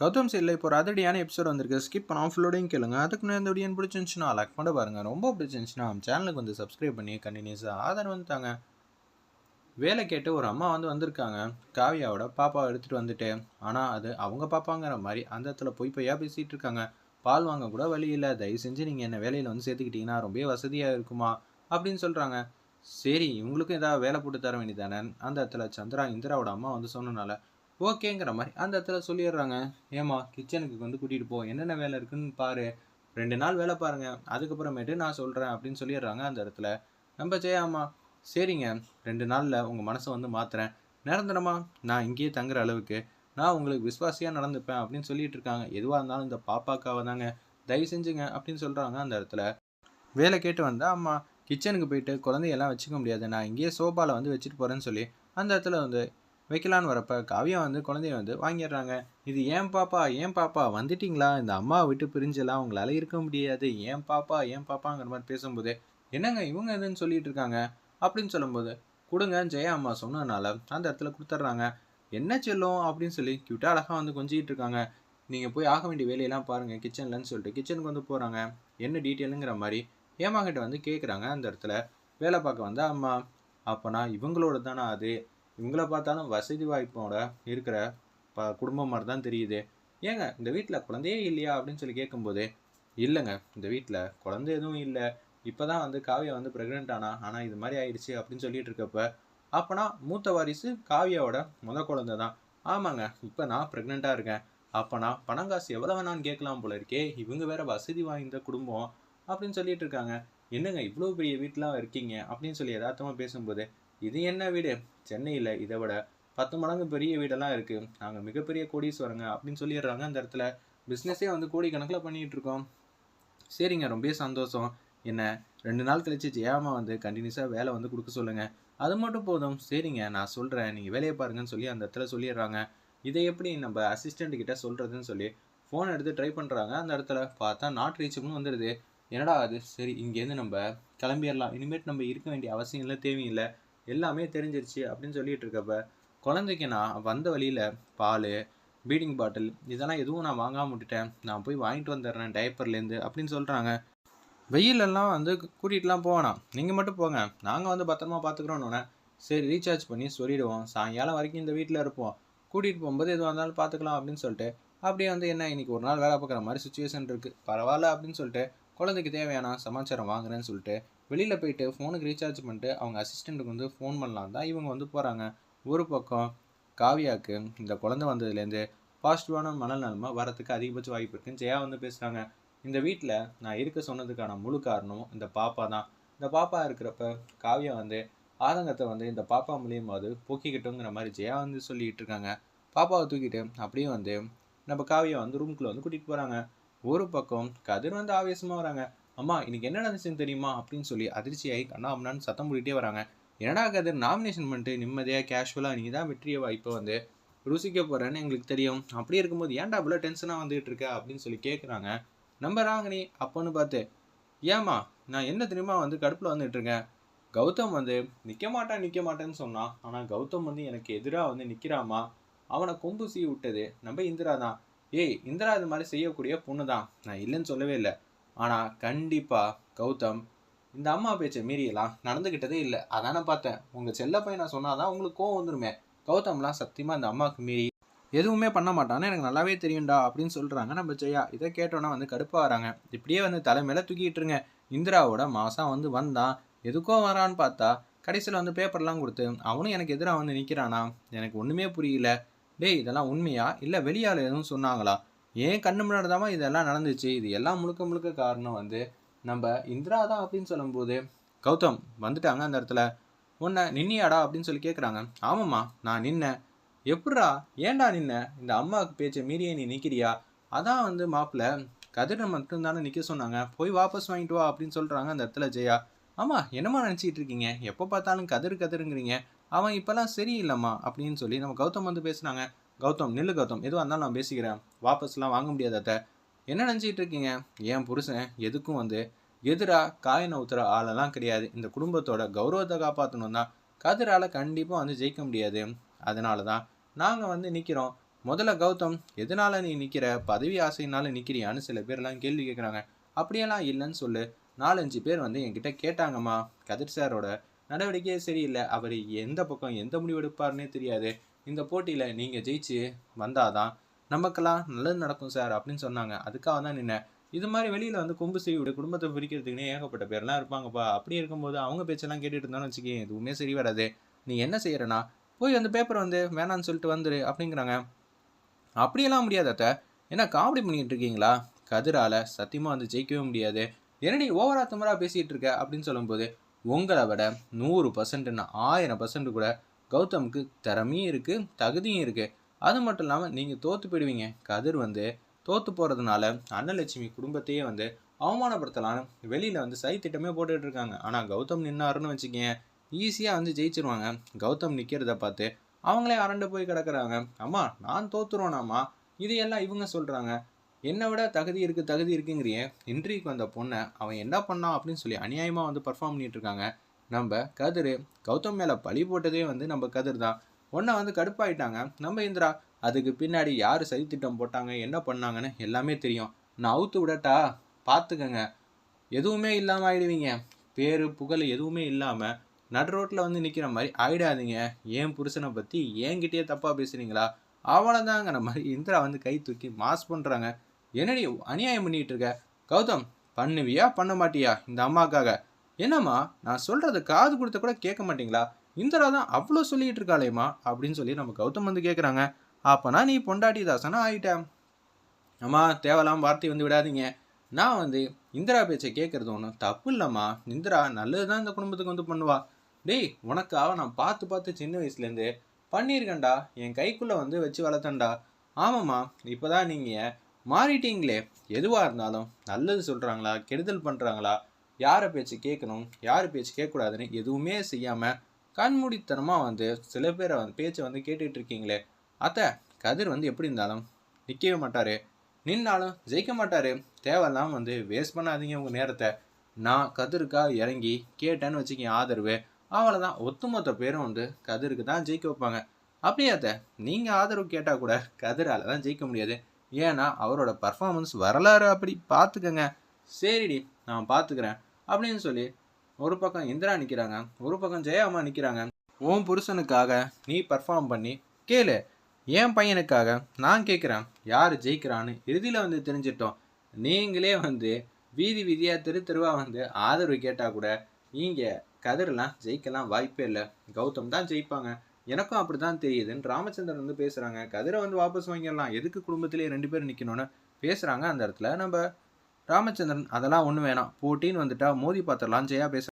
கௌதம் சைடில் இப்போ ஒரு அதிரடியான எபிசோட் வந்திருக்கு. ஸ்கிப் பண்ணாமல் ஃபுல்லோடையும் கேளுங்க. அதுக்கு முன்னாடி இந்த வீடியோ பிடிச்சிருந்துச்சுன்னா லைக் பண்ண பாருங்க. ரொம்ப பிடிச்சிருந்துச்சுன்னா நம்ம சேனலுக்கு வந்து சப்ஸ்கிரைப் பண்ணி கண்டினியூஸாக ஆதரவு வந்துட்டாங்க. வேலை கேட்டு ஒரு அம்மா வந்திருக்காங்க. காவியாவோட பாப்பாவை எடுத்துகிட்டு வந்துட்டு, ஆனால் அது அவங்க பாப்பாங்கிற மாதிரி அந்த இடத்துல பொய்யா பேசிகிட்டு இருக்காங்க. பால் வாங்க கூட வழி இல்லை, தயவு செஞ்சு நீங்கள் என்ன வேலையில் வந்து சேர்த்துக்கிட்டீங்கன்னா ரொம்ப வசதியாக இருக்குமா அப்படின்னு சொல்கிறாங்க. சரி, இவங்களுக்கும் ஏதாவது வேலை போட்டு தர வேண்டியதானே. அந்த இடத்துல சந்திரா இந்திராவோட அம்மா சொன்னனால ஓகேங்கிற மாதிரி அந்த இடத்துல சொல்லிடுறாங்க. ஏமா கிச்சனுக்கு வந்து கூட்டிகிட்டு போ, என்னென்ன வேலை இருக்குன்னு பாரு, 2 நாள் வேலை பாருங்க, அதுக்கப்புறமேட்டு நான் சொல்கிறேன் அப்படின்னு சொல்லிடுறாங்க. அந்த இடத்துல நம்ம ஜெயாமா, சரிங்க, 2 நாளில் உங்கள் மனசை வந்து மாற்றுறேன், நிரந்தரமா நான் இங்கேயே தங்குற அளவுக்கு நான் உங்களுக்கு விசுவாசியாக நடந்துப்பேன் அப்படின்னு சொல்லிட்டு இருக்காங்க. எதுவாக இருந்தாலும் இந்த பாப்பாக்காக தாங்க, தயவு செஞ்சுங்க அப்படின்னு சொல்கிறாங்க. அந்த இடத்துல வேலை கேட்டு வந்தால் அம்மா கிச்சனுக்கு போயிட்டு குழந்தையெல்லாம் வச்சுக்க முடியாது, நான் இங்கேயே சோபாவில் வந்து வச்சுட்டு போகிறேன்னு சொல்லி அந்த இடத்துல வைக்கலான்னு வரப்ப காவியா குழந்தைய வாங்கிடுறாங்க. இது ஏன் பாப்பா வந்துட்டீங்களா, இந்த அம்மாவை விட்டு பிரிஞ்செல்லாம் உங்களால் இருக்க முடியாது, ஏன் பாப்பாங்கிற மாதிரி பேசும்போது என்னங்க இவங்க எதுன்னு சொல்லிட்டு இருக்காங்க அப்படின்னு சொல்லும்போது கொடுங்க ஜெயா அம்மா சொன்னதுனால அந்த இடத்துல கொடுத்துட்றாங்க. என்ன செல்லும் அப்படின்னு சொல்லி கியூட்டாக அழகாக கொஞ்சிக்கிட்டு இருக்காங்க. நீங்கள் போய் ஆக வேண்டிய வேலையெல்லாம் பாருங்கள் கிச்சன்லன்னு சொல்லிட்டு கிச்சனுக்கு போகிறாங்க. என்ன டீட்டெயிலுங்கிற மாதிரி ஏமாகிட்ட கேட்குறாங்க. அந்த இடத்துல வேலை பார்க்க அம்மா, அப்போனா இவங்களோட தானே அது, இவங்கள பார்த்தாலும் வசதி வாய்ப்போட இருக்கிற குடும்பம் மாதிரி தான் தெரியுது, ஏங்க இந்த வீட்டில் குழந்தையே இல்லையா அப்படின்னு சொல்லி கேட்கும்போது, இல்லைங்க இந்த வீட்டில் குழந்தை எதுவும் இல்லை, இப்போ தான் காவியா ப்ரெக்னென்ட் ஆனால் இது மாதிரி ஆயிடுச்சு அப்படின்னு சொல்லிட்டு இருக்கப்ப, அப்போனா மூத்த வாரிசு காவியாவோட குழந்தை தான். ஆமாங்க, இப்போ நான் ப்ரெக்னெண்ட்டாக இருக்கேன், அப்போனா பணம் காசு எவ்வளோ வேணான்னு கேட்கலாம் போல இருக்கே, இவங்க வேற வசதி வாய்ந்த குடும்பம் அப்படின்னு சொல்லிட்டு இருக்காங்க. என்னங்க இவ்வளோ பெரிய வீட்டிலாம் இருக்கீங்க அப்படின்னு சொல்லி யதார்த்தமாக பேசும்போது, இது என்ன வீடு, சென்னையில் இதை விட 10 மடங்கு பெரிய வீடெல்லாம் இருக்குது, நாங்கள் மிகப்பெரிய கோடீஸ்வரங்க அப்படின்னு சொல்லிடுறாங்க. அந்த இடத்துல பிஸ்னஸே கோடிக்கணக்கில் பண்ணிகிட்டு இருக்கோம். சரிங்க, ரொம்ப சந்தோஷம், என்ன 2 நாள் கழிச்சு ஜெயாமா கண்டினியூஸாக வேலை கொடுக்க சொல்லுங்கள், அது மட்டும் போதும். சரிங்க நான் சொல்கிறேன், நீங்கள் வேலையை பாருங்கன்னு சொல்லி அந்த இடத்துல சொல்லிடுறாங்க. இதை எப்படி நம்ம அசிஸ்டண்ட் கிட்ட சொல்கிறதுன்னு சொல்லி ஃபோன் எடுத்து ட்ரை பண்ணுறாங்க. அந்த இடத்துல பார்த்தா நாட் ரீச்சபிள்னு வந்துடுது. என்னடா அது, சரி இங்கேருந்து நம்ம கிளம்பிடலாம், இனிமேட்டு நம்ம இருக்க வேண்டிய அவசியம் இல்லை, தேவையில்லை, எல்லாமே தெரிஞ்சிருச்சு அப்படின்னு சொல்லிட்டு இருக்கப்ப, குழந்தைக்கு நான் வந்த வழியில் பால், பீடிங் பாட்டில் இதெல்லாம் எதுவும் நான் வாங்காமல் விட்டுட்டேன், நான் போய் வாங்கிட்டு வந்துடுறேன் டைப்பர்லேருந்து அப்படின்னு சொல்கிறாங்க. வெயிலெல்லாம் கூட்டிகிட்டுலாம் போவேணாம், நீங்கள் மட்டும் போங்க, நாங்கள் பத்திரமா பார்த்துக்குறோன்னு. சரி ரீசார்ஜ் பண்ணி சொல்லிவிடுவோம், சாயங்காலம் வரைக்கும் இந்த வீட்டில் இருப்போம், கூட்டிகிட்டு போகும்போது எதுவாக இருந்தாலும் பார்த்துக்கலாம் அப்படின்னு சொல்லிட்டு அப்படியே என்ன இன்றைக்கி ஒரு நாள் வேலை பார்க்குற மாதிரி சுச்சுவேஷன் இருக்குது, பரவாயில்ல அப்படின்னு சொல்லிட்டு குழந்தைக்கு தேவையான சமாச்சாரம் வாங்குறேன்னு சொல்லிட்டு வெளியில் போயிட்டு ஃபோனுக்கு ரீசார்ஜ் பண்ணிட்டு அவங்க அசிஸ்டண்ட்டுக்கு ஃபோன் பண்ணலாம் தான் இவங்க போகிறாங்க. ஒரு பக்கம் காவியாவுக்கு இந்த குழந்தை வந்ததுலேருந்து பாசிட்டிவான மனநலமை வரத்துக்கு அதிகபட்ச வாய்ப்பு இருக்குன்னு ஜெயா பேசுகிறாங்க. இந்த வீட்டில் நான் இருக்க சொன்னதுக்கான முழு காரணம் இந்த பாப்பா தான். இந்த பாப்பா இருக்கிறப்ப காவியா ஆதங்கத்தை இந்த பாப்பா மூலியமாவது போக்கிக்கிட்டோங்கிற மாதிரி ஜெயா சொல்லிக்கிட்டு இருக்காங்க. பாப்பாவை தூக்கிட்டு அப்படியே நம்ம காவியா ரூம்குள்ளே கூட்டிகிட்டு போகிறாங்க. ஒரு பக்கம் கதிர் ஆவேசமாக வராங்க. அம்மா இன்னைக்கு என்ன நடந்துச்சுன்னு தெரியுமா அப்படின்னு சொல்லி அதிர்ச்சியாகி கண்ணா அம்னான்னு சத்தம் போட்டுகிட்டே வராங்க. என்னடா கதிர், நாமினேஷன் பண்ணிட்டு நிம்மதியாக கேஷுவலாக நீ தான் வெற்றியை வாய்ப்பை ருசிக்க போகிறேன்னு எங்களுக்கு தெரியும், அப்படி இருக்கும்போது ஏன்டா இவ்வளோ டென்ஷனாக வந்துகிட்டு இருக்க அப்படின்னு சொல்லி கேட்குறாங்க. நம்ம ராங்கினி அப்போன்னு பார்த்து, ஏம்மா நான் என்ன தெரியுமா கடுப்பில் வந்துட்டு இருக்கேன், கௌதம் நிற்க மாட்டேன்னு சொன்னான், ஆனால் கௌதம் எனக்கு எதிராக நிற்கிறாமா, அவனை கொம்பு சீ விட்டது நம்ம இந்திரா தான். ஏய் இந்திரா இது மாதிரி செய்யக்கூடிய பொண்ணு தான், நான் இல்லைன்னு சொல்லவே இல்லை, ஆனால் கண்டிப்பாக கௌதம் இந்த அம்மா பேச்சை மீறியெல்லாம் நடந்துக்கிட்டதே இல்லை, அதானே பார்த்தேன், உங்கள் செல்ல பையனை சொன்னாதான் உங்களுக்கு கோவம் வந்துருமே, கௌதம்லாம் சத்தியமாக இந்த அம்மாவுக்கு மீறி எதுவுமே பண்ண மாட்டான்னு எனக்கு நல்லாவே தெரியும்டா அப்படின்னு சொல்கிறாங்க நம்ம ஜெயா. இதை கேட்டோன்னா கடுப்பாக வராங்க. இப்படியே தலைமையில தூக்கிட்டுருங்க, இந்திராவோட மாதம் வந்தான், எதுக்கோ வரான்னு பார்த்தா கடைசியில் பேப்பர்லாம் கொடுத்து அவனும் எனக்கு எதிராக நிற்கிறானா, எனக்கு ஒன்றுமே புரியல. டேய் இதெல்லாம் உண்மையா இல்லை வெளியால் எதுவும் சொன்னாங்களா, ஏன் கண்ணு முன்னாடி தான் இதெல்லாம் நடந்துச்சு, இது எல்லாம் முழுக்க முழுக்க காரணம் நம்ம இந்திரா தான் அப்படின்னு சொல்லும்போது கௌதம் வந்துட்டாங்க. அந்த இடத்துல உன்னை நின்னியாடா அப்படின்னு சொல்லி கேட்குறாங்க. ஆமாம்மா நான் நின்னேன். எப்பட்றா, ஏன்டா நின்ன, இந்த அம்மாவுக்கு பேச்சை மீறியே நீ நிற்கிறியா, அதான் மாப்பிள்ளை கதிரை மட்டும்தானே நிற்க சொன்னாங்க, போய் வாபஸ் வாங்கிட்டு வா அப்படின்னு சொல்கிறாங்க. அந்த இடத்துல ஜெயா, ஆமாம் என்னம்மா நினச்சிக்கிட்டு இருக்கீங்க, எப்போ பார்த்தாலும் கதிருங்கிறீங்க, அவன் இப்போல்லாம் சரியில்லைம்மா அப்படின்னு சொல்லி நம்ம கௌதம் பேசுனாங்க. கௌதம் நில்லு கௌதம், எதுவாக இருந்தாலும் நான் பேசிக்கிறேன், வாபஸ்லாம் வாங்க முடியாதத்த, என்ன நினச்சிக்கிட்டு இருக்கீங்க, என் புருஷன் எதுக்கும் எதிராக காயினை ஊற்றுற ஆளெல்லாம் கிடையாது, இந்த குடும்பத்தோட கௌரவத்தை காப்பாற்றணும் தான், கதிரால் கண்டிப்பாக ஜெயிக்க முடியாது, அதனால தான் நாங்கள் நிற்கிறோம், முதல்ல கௌதம், எதனால நீ நிற்கிற? பதவி ஆசையினால நிற்கிறியான்னு சில பேர்லாம் கேள்வி கேட்குறாங்க. அப்படியெல்லாம் இல்லைன்னு சொல்லு. 4-5 பேர் வந்து என்கிட்ட கேட்டாங்கம்மா. கதிர் சாரோட நடவடிக்கையே சரியில்லை. அவர் எந்த பக்கம் எந்த முடிவு எடுப்பாருன்னே தெரியாது. இந்த போட்டியில் நீங்கள் ஜெயிச்சு வந்தாதான் நமக்கெல்லாம் நல்லது நடக்கும் சார் அப்படின்னு சொன்னாங்க. அதுக்காக தான் நின்னேன். இது மாதிரி வெளியில் வந்து கொம்பு செய்ய விட குடும்பத்தை பிரிக்கிறதுக்குன்னே ஏகப்பட்ட பேர்லாம் இருப்பாங்கப்பா. அப்படி இருக்கும்போது அவங்க பேச்செல்லாம் கேட்டுட்டு இருந்தான்னு வச்சுக்கேன், எதுவுமே சரி வராது. நீ என்ன செய்யறனா, போய் அந்த பேப்பர் வந்து வேணான்னு சொல்லிட்டு வந்துரு அப்படிங்கிறாங்க. அப்படியெல்லாம் முடியாது அத்தை. என்ன காமெடி பண்ணிட்டு இருக்கீங்களா? கதிரால சத்தியமாக வந்து ஜெயிக்கவே முடியாது. என்னடி ஓவரா திமிரா பேசிகிட்டு இருக்க அப்படின்னு சொல்லும்போது, உங்களை விட 100% 1000% கூட கௌதமுக்கு திறமையும் இருக்குது, தகுதியும் இருக்குது. அது மட்டும் இல்லாமல் நீங்கள் தோற்று போயிடுவீங்க. கதிர் வந்து தோற்று போகிறதுனால அன்னலட்சுமி குடும்பத்தையே வந்து அவமானப்படுத்தலான்னு வெளியில் வந்து திட்டமே போட்டுட்டு இருக்காங்க. ஆனால் கௌதம் நின்னாருன்னு வச்சுக்கேன், ஈஸியாக வந்து ஜெயிச்சிருவாங்க. கௌதம் நிற்கிறத பார்த்து அவங்களே அரண்டு போய் கிடக்குறாங்க. அம்மா நான் தோத்துருவேனாம்மா, இதையெல்லாம் இவங்க சொல்கிறாங்க. என்னை விட தகுதி இருக்குது தகுதி இருக்குங்கிறியே, இன்டர்வியூக்கு வந்த பொண்ணை அவன் என்ன பண்ணான் அப்படின்னு சொல்லி அநியாயமாக வந்து பர்ஃபார்ம் பண்ணிட்டு இருக்காங்க. நம்ம கதிர் கௌதம் மேலே பழி போட்டதே வந்து நம்ம கதிர் தான். ஒன்றை வந்து கடுப்பாயிட்டாங்க நம்ம இந்திரா. அதுக்கு பின்னாடி யார் சதித்திட்டம் போட்டாங்க என்ன பண்ணாங்கன்னு எல்லாமே தெரியும். நான் அவுத்து விடட்டா, பார்த்துக்கங்க. எதுவுமே இல்லாமல் ஆயிடுவீங்க. பேர் புகழ் எதுவுமே இல்லாமல் நடு ரோட்டில் வந்து நிற்கிற மாதிரி ஆயிடாதீங்க. ஏன் புருஷனை பற்றி என்கிட்டயே தப்பாக பேசுகிறீங்களா? அவ்வளோதாங்கிற மாதிரி இந்திரா வந்து கை தூக்கி மாஸ் பண்ணுறாங்க. என்னடி அநியாயம் பண்ணிகிட்டு இருக்க? கௌதம், பண்ணுவியா பண்ண மாட்டியா இந்த அம்மாக்காக? என்னம்மா நான் சொல்கிறத காது கொடுத்த கூட கேட்க மாட்டிங்களா? இந்திரா தான் அவ்வளோ சொல்லிகிட்டு இருக்காளேம்மா அப்படின்னு சொல்லி நம்ம கௌதம் வந்து கேட்குறாங்க. அப்போனா நீ பொண்டாட்டி தாசனா ஆயிட்டேன். அம்மா தேவலாம் வார்த்தை வந்து விடாதீங்க. நான் வந்து இந்திரா பேச்சை கேட்குறது ஒன்றும் தப்பு இல்லைம்மா. இந்திரா நல்லது தான் இந்த குடும்பத்துக்கு வந்து பண்ணுவா. டேய், உனக்காக நான் பார்த்து பார்த்து சின்ன வயசுலேருந்து பண்ணியிருக்கேன்டா. என் கைக்குள்ளே வந்து வச்சு வளர்த்தேன்டா. ஆமாம்மா, இப்போ தான் நீங்கள் மாறிட்டீங்களே. எதுவாக இருந்தாலும் நல்லது சொல்கிறாங்களா கெடுதல் பண்ணுறாங்களா, யாரை பேச்சு கேட்கணும் யார் பேச்சு கேட்கக்கூடாதுன்னு எதுவுமே செய்யாமல் கண்மூடித்தனமாக வந்து சில பேரை வந்து பேச்சை வந்து கேட்டுட்டு இருக்கீங்களே. அத்தை, கதிர் வந்து எப்படி இருந்தாலும் நிற்கவே மாட்டார், நின்னாலும் ஜெயிக்க மாட்டார். தேவையெல்லாம் வந்து வேஸ்ட் பண்ணாதீங்க உங்கள் நேரத்தை. நான் கதிருக்காக இறங்கி கேட்டேன்னு வச்சுக்கேன் ஆதரவு, அவ்வளோதான். ஒட்டுமொத்த பேரும் வந்து கதிருக்கு தான் ஜெயிக்க வைப்பாங்க. அப்படியாத்த நீங்கள் ஆதரவு கேட்டால் கூட கதிரால் தான் ஜெயிக்க முடியாது. ஏன்னா அவரோட பர்ஃபார்மன்ஸ் வரலாறு அப்படி. பார்த்துக்கங்க. சரிடி, நான் பார்த்துக்கிறேன் அப்படின்னு சொல்லி ஒரு பக்கம் இந்திரா நிற்கிறாங்க, ஒரு பக்கம் ஜெயாமா நிற்கிறாங்க. உன் புருஷனுக்காக நீ பர்ஃபார்ம் பண்ணி கேளு, என் பையனுக்காக நான் கேட்குறேன் யார் ஜெயிக்கிறான்னு இறுதியில் வந்து தெரிஞ்சிட்டோம். நீங்களே வந்து வீதி வீதியாக தெரு தெருவாக வந்து ஆதரவு கேட்டால் கூட இங்கே கதிரெலாம் ஜெயிக்கலாம் வாய்ப்பே இல்லை. கௌதம் தான் ஜெயிப்பாங்க. எனக்கும் அப்படி தான் தெரியுதுன்னு ராமச்சந்திரன் வந்து பேசுகிறாங்க. கதிரை வந்து வாபஸ் வாங்கிடலாம், எதுக்கு குடும்பத்திலே 2 பேர் நிற்கணும்னு பேசுகிறாங்க. அந்த இடத்துல நம்ம ராமச்சந்திரன் அதெல்லாம் ஒன்றும் வேணாம், போட்டின்னு வந்துட்டா மோதி பார்த்துடலாம் ஜெயா பேச